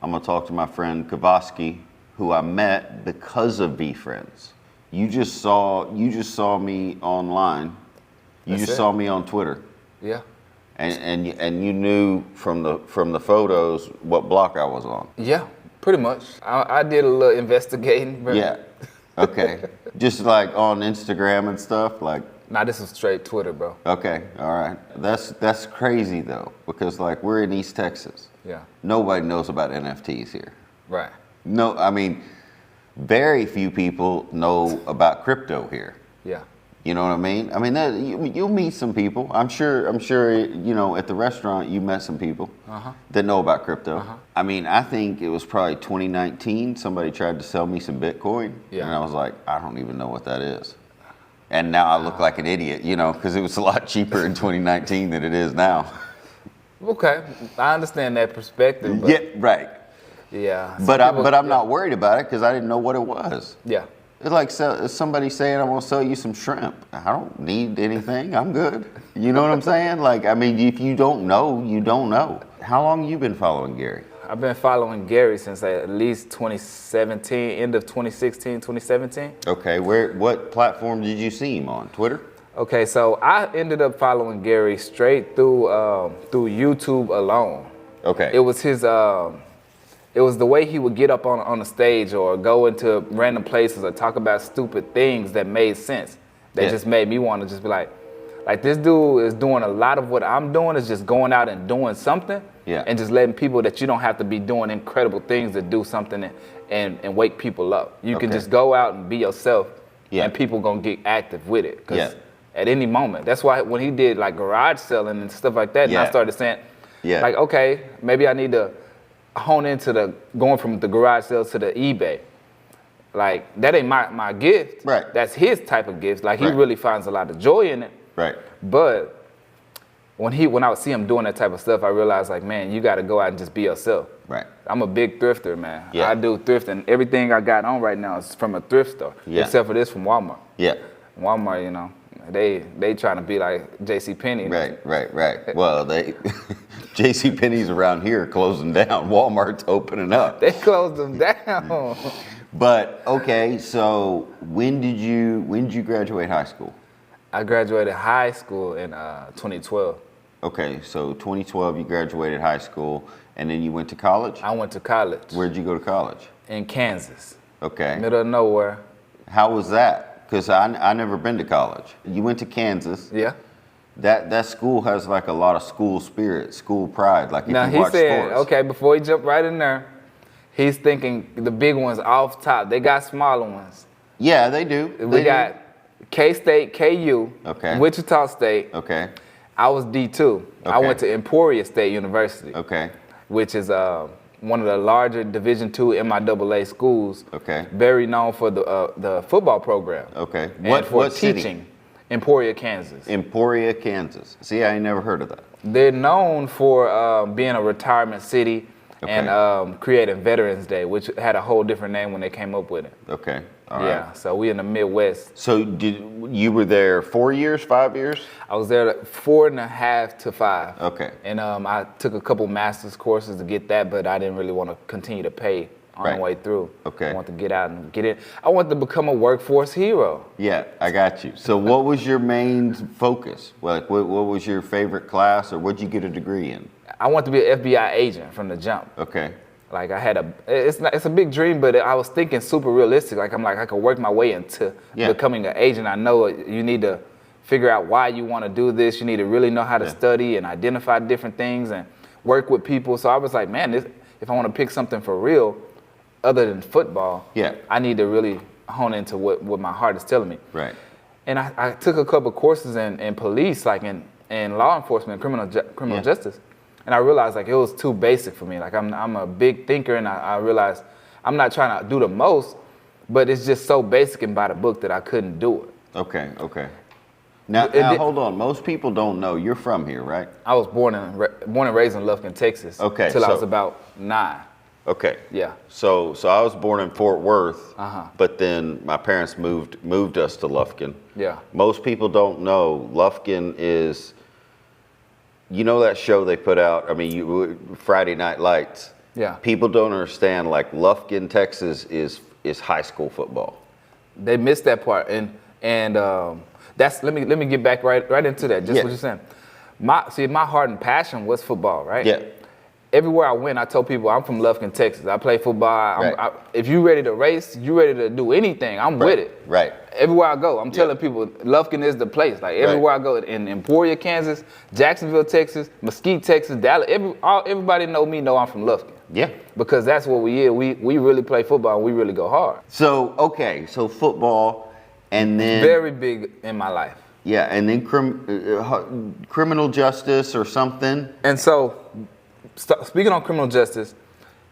I'm gonna talk to my friend Kavaski, who I met because of VFriends. You just saw me online. You That's just it. saw me on Twitter. Yeah. And you knew from the photos what block I was on. Yeah, pretty much. I did a little investigating. But Yeah. Okay. Just like on Instagram and stuff, like. Nah, this is straight Twitter, bro. Okay. All right. That's crazy though, because like we're in East Texas. Yeah. Nobody knows about NFTs here. Right. No, I mean, very few people know about crypto here. Yeah. You know what I mean? I mean, you'll meet some people. I'm sure. You know, at the restaurant, you met some people that know about crypto. I mean, I think it was probably 2019. Somebody tried to sell me some Bitcoin, and I was like, I don't even know what that is. And now I look like an idiot, you know, because it was a lot cheaper in 2019 than it is now. Okay, I understand that perspective. But Yeah, right. Yeah. But I'm not worried about it because I didn't know what it was. Yeah. It's like somebody saying, I want to sell you some shrimp. I don't need anything. I'm good. You know what I'm saying? Like, I mean, if you don't know, you don't know. How long have you been following Gary? I've been following Gary since at least 2017, end of 2016, 2017. Okay, what platform did you see him on? Twitter? Okay, so I ended up following Gary straight through YouTube alone. Okay. It was his it was the way he would get up on the stage or go into random places or talk about stupid things that made sense. That just made me want to just be like this dude is doing a lot of what I'm doing is just going out and doing something. Yeah. And just letting people that you don't have to be doing incredible things to do something and wake people up. You can just go out and be yourself and people gonna get active with it. Cause at any moment. That's why when he did like garage selling and stuff like that, and I started saying, like, okay, maybe I need to hone into going from the garage sales to the eBay. Like that ain't my gift. Right. That's his type of gift. Like he really finds a lot of joy in it. Right. But when I would see him doing that type of stuff, I realized like, man, you got to go out and just be yourself. Right. I'm a big thrifter, man. Yeah. I do thrift, and everything I got on right now is from a thrift store, except for this from Walmart. Yeah. Walmart, you know, they trying to be like JCPenney. Right. Well, JCPenney's around here closing down. Walmart's opening up. They closed them down. But okay, so when did you graduate high school? I graduated high school in 2012. Okay, so 2012 you graduated high school, and then you went to college? I went to college. Where'd you go to college? In Kansas. Okay. Middle of nowhere. How was that? Because I never been to college. You went to Kansas. Yeah. That school has like a lot of school spirit, school pride. Like if now you he watch said, sports. okay, before he jumped right in there, he's thinking the big ones off top. They got smaller ones. Yeah, they do. We got K-State, KU, Wichita State. Okay. I was D2. I went to Emporia State University. Okay. Which is one of the larger Division II MIAA schools. Okay. Very known for the football program. Okay. And for what teaching. City? Emporia, Kansas. Emporia, Kansas. See, I ain't never heard of that. They're known for being a retirement city and creating Veterans Day, which had a whole different name when they came up with it. Okay. All yeah, right. so we in the Midwest. So you were there 4 years, 5 years? I was there 4.5 to 5. Okay. And I took a couple master's courses to get that, but I didn't really want to continue to pay on the way through. Okay. I want to get out and get in. I want to become a workforce hero. Yeah, I got you. So what was your main focus? Like, what was your favorite class, or what'd you get a degree in? I want to be an FBI agent from the jump. Okay. Like it's a big dream, but I was thinking super realistic. Like I could work my way into becoming an agent. I know you need to figure out why you want to do this. You need to really know how to study and identify different things and work with people. So I was like, man, if I want to pick something for real, other than football, I need to really hone into what my heart is telling me. Right. And I took a couple courses in police, like in law enforcement, criminal justice. And I realized like it was too basic for me. Like I'm a big thinker, and I realized I'm not trying to do the most, but it's just so basic and by the book that I couldn't do it. Okay. Now hold on. Most people don't know you're from here, right? I was born and raised in Lufkin, Texas. Okay. Till I was about 9. Okay. Yeah. So I was born in Fort Worth, but then my parents moved us to Lufkin. Yeah. Most people don't know Lufkin is. You know that show they put out? I mean, Friday Night Lights. Yeah. People don't understand, like, Lufkin, Texas is high school football. They missed that part, and that's let me get back right into that. Just what you're saying. My heart and passion was football, right? Yeah. Everywhere I went, I told people I'm from Lufkin, Texas. I play football. Right. If you ready to race, you ready to do anything, I'm with it. Right. Everywhere I go, I'm telling people Lufkin is the place. Like everywhere I go, in Emporia, Kansas, Jacksonville, Texas, Mesquite, Texas, Dallas, everybody know I'm from Lufkin. Yeah. Because that's what we is. We really play football. And we really go hard. So football, and then very big in my life. Yeah, and then criminal justice or something. And so, speaking on criminal justice,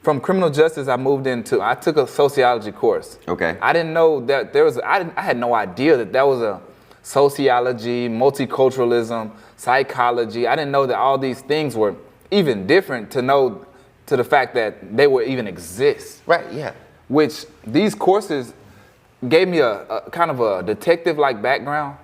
from criminal justice, I took a sociology course. Okay. I didn't know that I had no idea that was a sociology, multiculturalism, psychology. I didn't know that all these things were even different to the fact that they would even exist. Right, yeah. Which these courses gave me a kind of a detective-like background,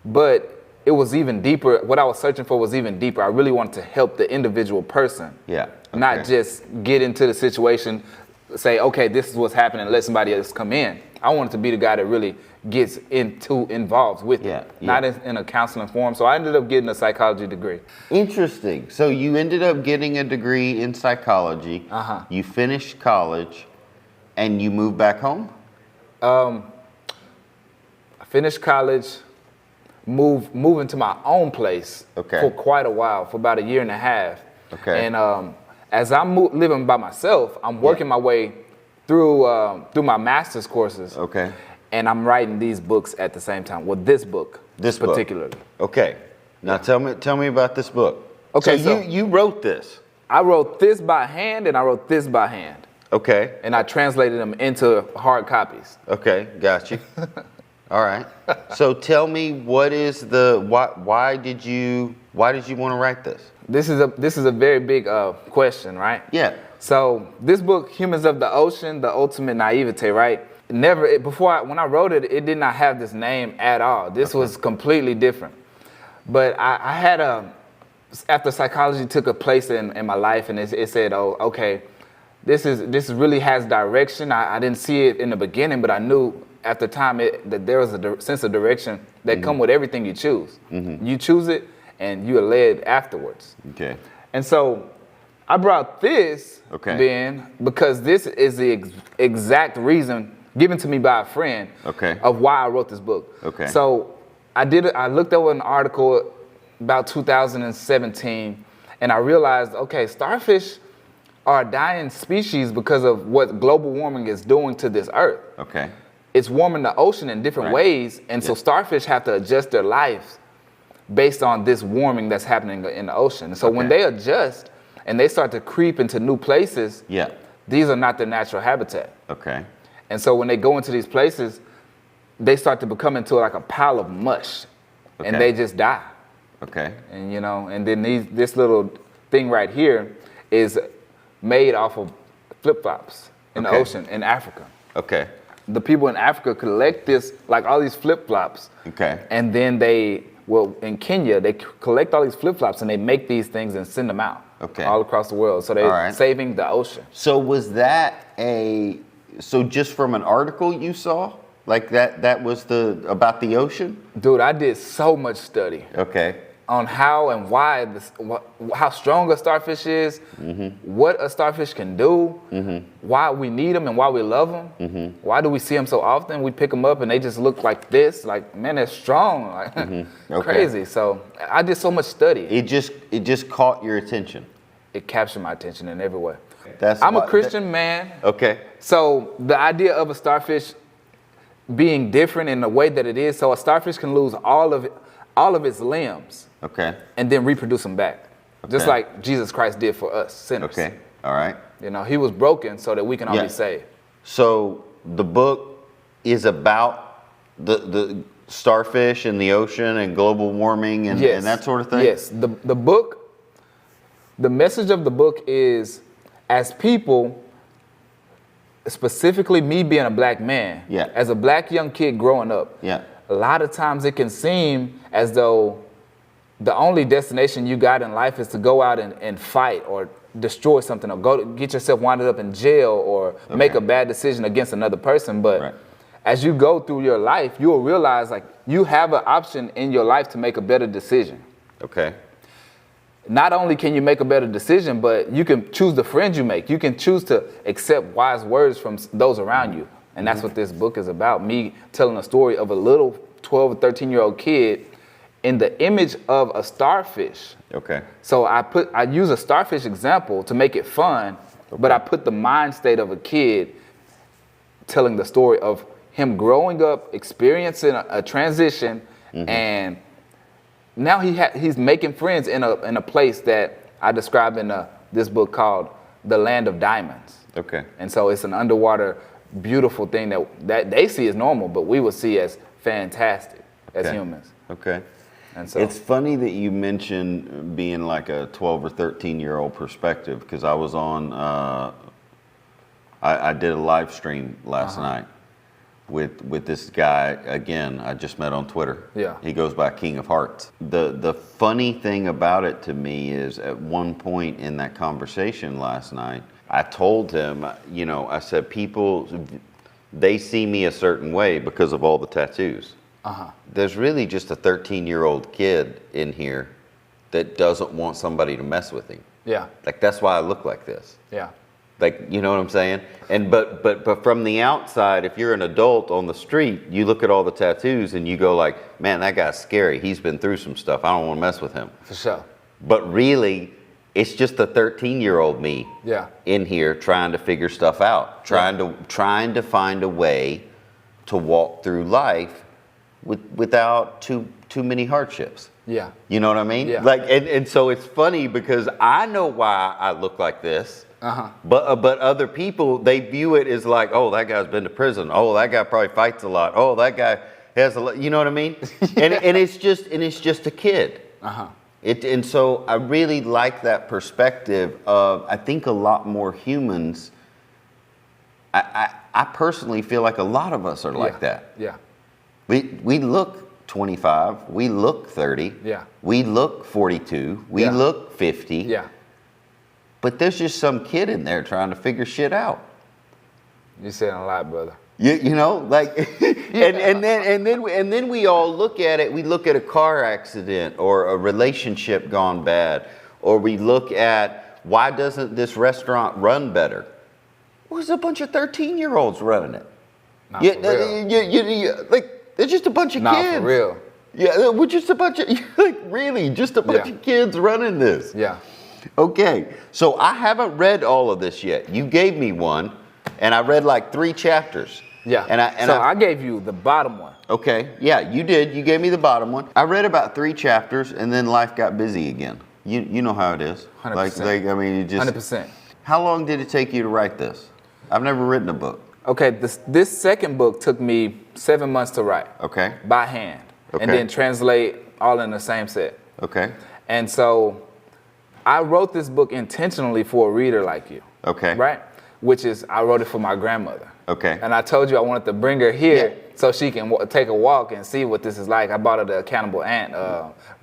but it was even deeper. What I was searching for was even deeper. I really wanted to help the individual person. Yeah. Okay. Not just get into the situation, say, okay, this is what's happening, let somebody else come in. I wanted to be the guy that really gets involved with it, not in a counseling form. So I ended up getting a psychology degree. Interesting. So you ended up getting a degree in psychology. Uh-huh. You finished college, and you moved back home? I finished college, moving to my own place for quite a while, for about a year and a half. Okay. And as I'm living by myself, I'm working my way through my master's courses. Okay. And I'm writing these books at the same time. Well, this book particularly. Okay. Now tell me about this book. Okay. So you wrote this. I wrote this by hand, and I wrote this by hand. Okay. And I translated them into hard copies. Okay, got you. All right. So tell me, what is why did you want to write this? This is a very big question, right? Yeah. So this book, Humans of the Ocean, The Ultimate Naivete, right? When I wrote it, it did not have this name at all. This was completely different. But I had after psychology took a place in my life, and it said, oh, okay, this really has direction. I didn't see it in the beginning, but I knew at the time that there was a sense of direction that come with everything you choose. Mm-hmm. You choose it, and you are led afterwards. Okay. And so I brought this, Ben, because this is the exact reason given to me by a friend of why I wrote this book. Okay. So I looked over an article about 2017, and I realized, starfish are a dying species because of what global warming is doing to this earth. Okay. It's warming the ocean in different ways, and so starfish have to adjust their lives based on this warming that's happening in the ocean. So when they adjust and they start to creep into new places, these are not their natural habitat. Okay. And so when they go into these places, they start to become into like a pile of mush, and they just die. Okay. And and then this little thing right here is made off of flip-flops in the ocean in Africa. Okay. The people in Africa collect this, like all these flip-flops. Okay. And then in Kenya, they collect all these flip-flops and they make these things and send them out all across the world. So they're saving the ocean. So was that just from an article you saw? Like that was about the ocean? Dude, I did so much study. Okay. On how and why, how strong a starfish is, what a starfish can do, why we need them and why we love them, why do we see them so often? We pick them up and they just look like this, like, man, they're strong, like crazy. So I did so much study. It just caught your attention. It captured my attention in every way. I'm a Christian man. Okay. So the idea of a starfish being different in the way that it is, so a starfish can lose all of its limbs. Okay. And then reproduce them back. Okay. Just like Jesus Christ did for us, sinners. Okay. All right. He was broken so that we can all be saved. So the book is about the starfish in the ocean and global warming and that sort of thing? Yes. The message of the book is, as people, specifically me being a black man, as a black young kid growing up, a lot of times it can seem as though the only destination you got in life is to go out and fight or destroy something or get yourself winded up in jail or make a bad decision against another person. But as you go through your life, you will realize like you have an option in your life to make a better decision. Okay. Not only can you make a better decision, but you can choose the friends you make. You can choose to accept wise words from those around you. And that's what this book is about. Me telling a story of a little 12 or 13-year-old kid in the image of a starfish. Okay. So I use a starfish example to make it fun, but I put the mind state of a kid telling the story of him growing up, experiencing a transition, and now he's making friends in a place that I describe in this book called The Land of Diamonds. Okay. And so it's an underwater beautiful thing that they see as normal, but we would see as fantastic as humans. Okay. And so it's funny that you mentioned being like a 12 or 13-year-old perspective, because I was on, I did a live stream last night with this guy, again, I just met on Twitter. Yeah. He goes by King of Hearts. The funny thing about it to me is at one point in that conversation last night, I told him, you know, I said, people, they see me a certain way because of all the tattoos. There's really just a 13-year-old kid in here that doesn't want somebody to mess with him. Yeah. Like, that's why I look like this. Yeah. Like, you know what I'm saying? And but from the outside, if you're an adult on the street, you look at all the tattoos and you go like, man, that guy's scary. He's been through some stuff. I don't want to mess with him. For sure. But really, it's just the 13-year-old me in here trying to figure stuff out, trying to find a way to walk through life without too many hardships. Yeah. You know what I mean? Yeah. Like, and so it's funny because I know why I look like this. But other people, they view it as like, oh, that guy's been to prison. Oh, that guy probably fights a lot. Oh, that guy has a lot. You know what I mean? and it's just a kid. And so I really like that perspective of, I think a lot more humans, I personally feel like a lot of us are like that. Yeah. We look 25, we look 30, we look 42, we look 50. Yeah. But there's just some kid in there trying to figure shit out. You're saying a lot, brother. You know, like, and then we all look at it. We look at a car accident or a relationship gone bad, or we look at why doesn't this restaurant run better? Well, there's a bunch of 13-year-olds running it. Not for real. Like, they're just a bunch of kids. Not for real. Yeah, we're just a bunch of, like, really, just a bunch of kids running this. Yeah. Okay, so I haven't read all of this yet. You gave me one, and I read like 3 chapters. Yeah. And I gave you the bottom one. Okay. Yeah, you did. You gave me the bottom one. I read about 3 chapters, and then life got busy again. You know how it is. 100%. Like I mean, you just 100%. How long did it take you to write this? I've never written a book. Okay, this second book took me 7 months to write. Okay. By hand. Okay. And then translate all in the same set. Okay. And so I wrote this book intentionally for a reader like you. Okay. Right? Which is, I wrote it for my grandmother. Okay. And I told you I wanted to bring her here so she can take a walk and see what this is like. I bought her the Accountable Ant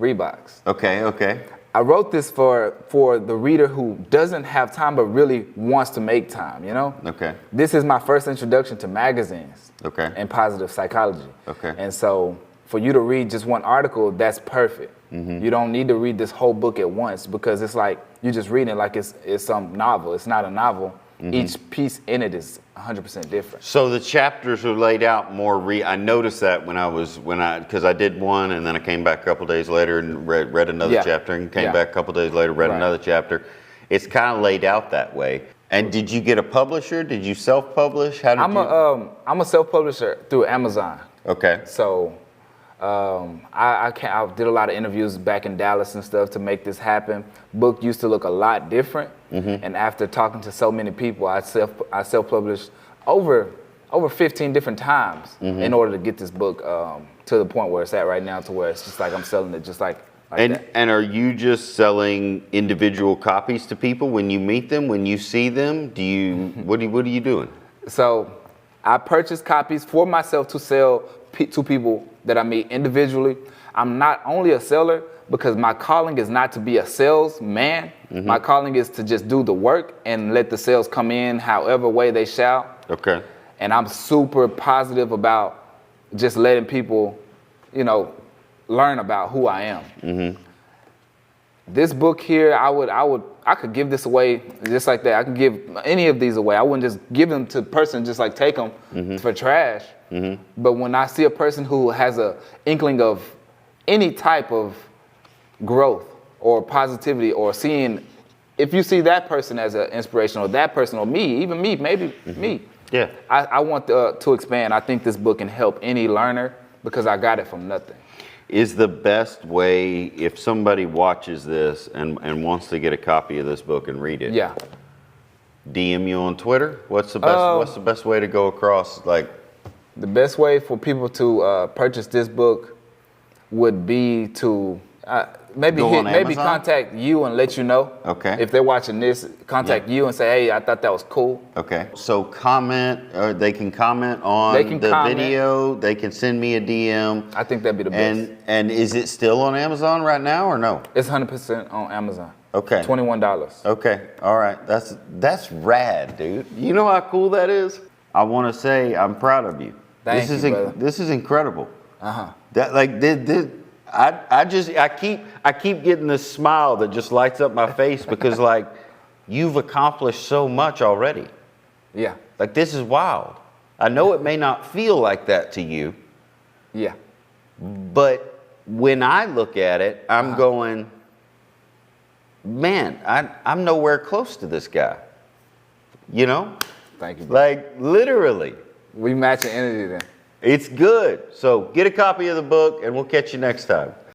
Reeboks. Okay, okay. I wrote this for the reader who doesn't have time but really wants to make time, you know? Okay. This is my first introduction to magazines. Okay. And positive psychology. Okay. And so for you to read just one article, that's perfect. Mm-hmm. You don't need to read this whole book at once because it's like you're just reading it like it's some novel. It's not a novel. Mm-hmm. Each piece in it is 100% different. So the chapters are laid out more. I noticed that because I did one and then I came back a couple days later and read another chapter and came back a couple days later, read another chapter. It's kind of laid out that way. And did you get a publisher? Did you self-publish? How did I'm a self-publisher through Amazon. Okay. So I did a lot of interviews back in Dallas and stuff to make this happen. Book used to look a lot different, and after talking to so many people, I self-published over 15 different times in order to get this book to the point where it's at right now, to where it's just like I'm selling it just like that. And are you just selling individual copies to people when you meet them, when you see them? What are you doing? So I purchase copies for myself to sell to people that I meet individually. I'm not only a seller, because my calling is not to be a salesman. My calling is to just do the work and let the sales come in however way they shall. Okay. And I'm super positive about just letting people, learn about who I am. This book here, I could give this away just like that. I could give any of these away. I wouldn't just give them to a person just like take them for trash. But when I see a person who has a inkling of any type of growth or positivity, or seeing, if you see that person as an inspiration, or that person, or me, even me, maybe me. Yeah. I want to expand. I think this book can help any learner because I got it from nothing. Is the best way, if somebody watches this and wants to get a copy of this book and read it? Yeah. DM you on Twitter? What's the best way to go across? The best way for people to purchase this book would be to maybe contact you and let you know. Okay. If they're watching this, contact you and say, hey, I thought that was cool. Okay. So comment, or they can comment on video. They can send me a DM. I think that'd be the best. And is it still on Amazon right now or no? It's 100% on Amazon. Okay. $21. Okay. All right. That's rad, dude. You know how cool that is? I want to say I'm proud of you. Thank you, brother. This is incredible. That I keep getting this smile that just lights up my face because you've accomplished so much already. Yeah. This is wild. I know it may not feel like that to you. Yeah. But when I look at it, I'm going, man, I'm nowhere close to this guy. Thank you, bro. Literally. We matching energy then. It's good. So get a copy of the book and we'll catch you next time.